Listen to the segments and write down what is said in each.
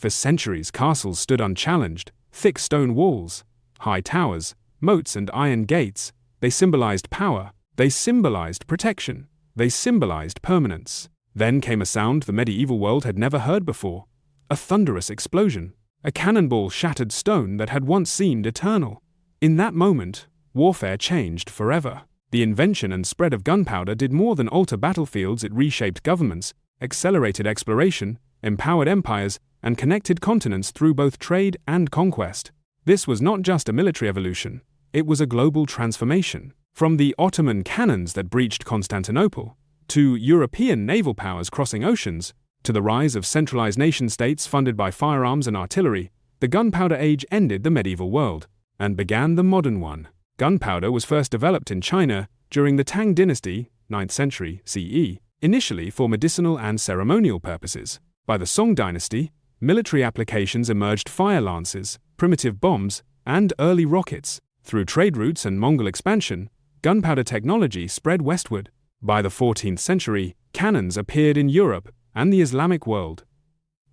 For centuries, castles stood unchallenged, thick stone walls, high towers, moats and iron gates. They symbolized power, they symbolized protection, they symbolized permanence. Then came a sound the medieval world had never heard before. A thunderous explosion. A cannonball shattered stone that had once seemed eternal. In that moment, warfare changed forever. The invention and spread of gunpowder did more than alter battlefields. It reshaped governments, accelerated exploration, empowered empires, and connected continents through both trade and conquest. This was not just a military evolution, it was a global transformation. From the Ottoman cannons that breached Constantinople, to European naval powers crossing oceans, to the rise of centralized nation-states funded by firearms and artillery, the gunpowder age ended the medieval world and began the modern one. Gunpowder was first developed in China during the Tang dynasty, 9th century CE, initially for medicinal and ceremonial purposes. By the Song dynasty, military applications emerged: fire lances, primitive bombs, and early rockets. Through trade routes and Mongol expansion, gunpowder technology spread westward. By the 14th century, cannons appeared in Europe and the Islamic world.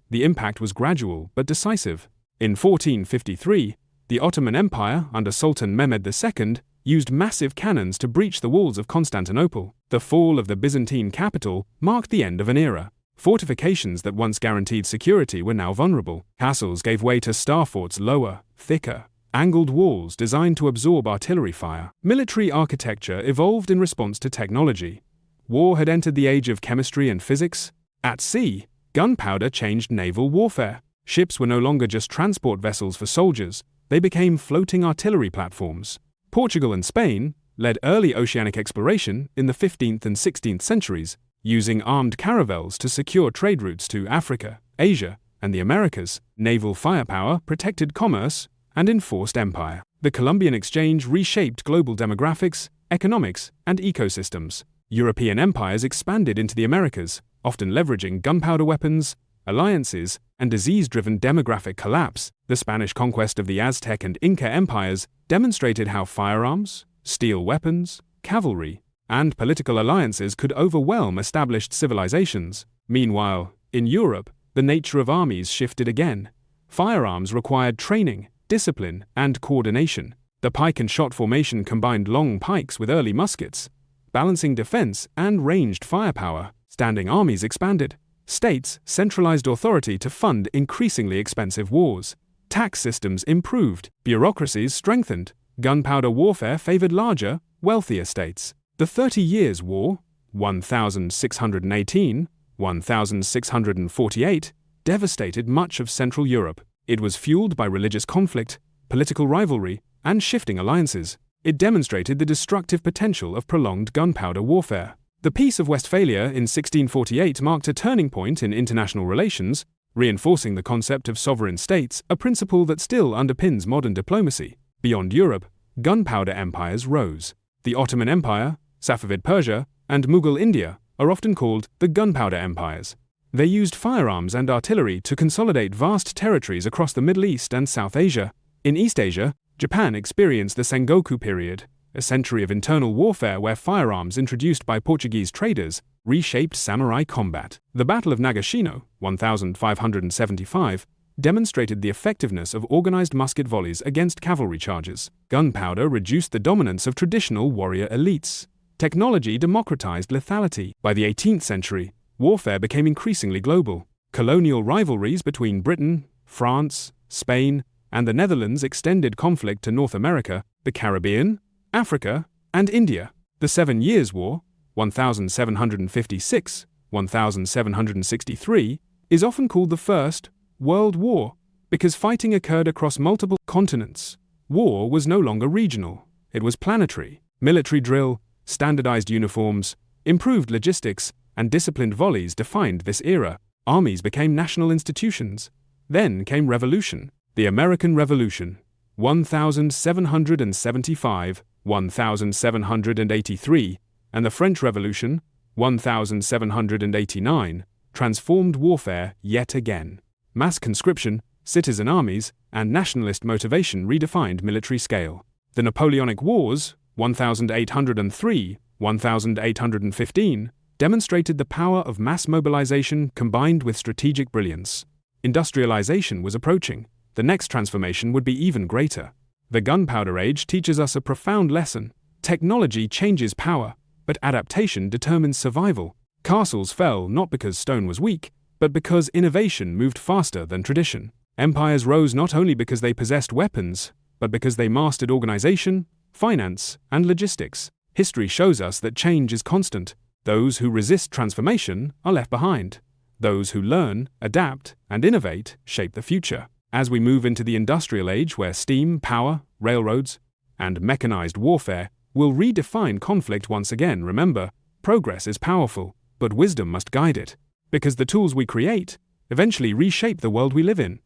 The impact was gradual but decisive. In 1453, the Ottoman Empire under Sultan Mehmed II used massive cannons to breach the walls of Constantinople. The fall of the Byzantine capital marked the end of an era. Fortifications that once guaranteed security were now vulnerable. Castles gave way to star forts, lower, thicker, angled walls designed to absorb artillery fire. Military architecture evolved in response to technology. War had entered the age of chemistry and physics. At sea, gunpowder changed naval warfare. Ships were no longer just transport vessels for soldiers, they became floating artillery platforms. Portugal and Spain led early oceanic exploration in the 15th and 16th centuries, using armed caravels to secure trade routes to Africa, Asia, and the Americas. Naval firepower protected commerce and enforced empire. The Columbian Exchange reshaped global demographics, economics, and ecosystems. European empires expanded into the Americas, often leveraging gunpowder weapons, alliances, and disease-driven demographic collapse. The Spanish conquest of the Aztec and Inca empires demonstrated how firearms, steel weapons, cavalry, and political alliances could overwhelm established civilizations. Meanwhile, in Europe, the nature of armies shifted again. Firearms required training, discipline, and coordination. The pike-and-shot formation combined long pikes with early muskets, balancing defense and ranged firepower. Standing armies expanded. States centralized authority to fund increasingly expensive wars. Tax systems improved. Bureaucracies strengthened. Gunpowder warfare favored larger, wealthier states. The 30 Years' War, 1618–1648, devastated much of Central Europe. It was fueled by religious conflict, political rivalry, and shifting alliances. It demonstrated the destructive potential of prolonged gunpowder warfare. The Peace of Westphalia in 1648 marked a turning point in international relations, reinforcing the concept of sovereign states, a principle that still underpins modern diplomacy. Beyond Europe, gunpowder empires rose. The Ottoman Empire, Safavid Persia, and Mughal India are often called the gunpowder empires. They used firearms and artillery to consolidate vast territories across the Middle East and South Asia. In East Asia, Japan experienced the Sengoku period, a century of internal warfare where firearms introduced by Portuguese traders reshaped samurai combat. The Battle of Nagashino, 1575, demonstrated the effectiveness of organized musket volleys against cavalry charges. Gunpowder reduced the dominance of traditional warrior elites. Technology democratized lethality. By the 18th century, warfare became increasingly global. Colonial rivalries between Britain, France, Spain, and the Netherlands extended conflict to North America, the Caribbean, Africa, and India. The 7 Years' War, 1756–1763, is often called the First World War because fighting occurred across multiple continents. War was no longer regional, it was planetary. Military drill, standardized uniforms, improved logistics, and disciplined volleys defined this era. Armies became national institutions. Then came revolution. The American Revolution, 1775–1783, and the French Revolution, 1789, transformed warfare yet again. Mass conscription, citizen armies, and nationalist motivation redefined military scale. The Napoleonic Wars, 1803–1815, demonstrated the power of mass mobilization combined with strategic brilliance. Industrialization was approaching. The next transformation would be even greater. The Gunpowder Age teaches us a profound lesson. Technology changes power, but adaptation determines survival. Castles fell not because stone was weak, but because innovation moved faster than tradition. Empires rose not only because they possessed weapons, but because they mastered organization, finance, and logistics. History shows us that change is constant. Those who resist transformation are left behind. Those who learn, adapt, and innovate shape the future. As we move into the industrial age where steam, power, railroads, and mechanized warfare will redefine conflict once again, remember, progress is powerful, but wisdom must guide it. Because the tools we create eventually reshape the world we live in.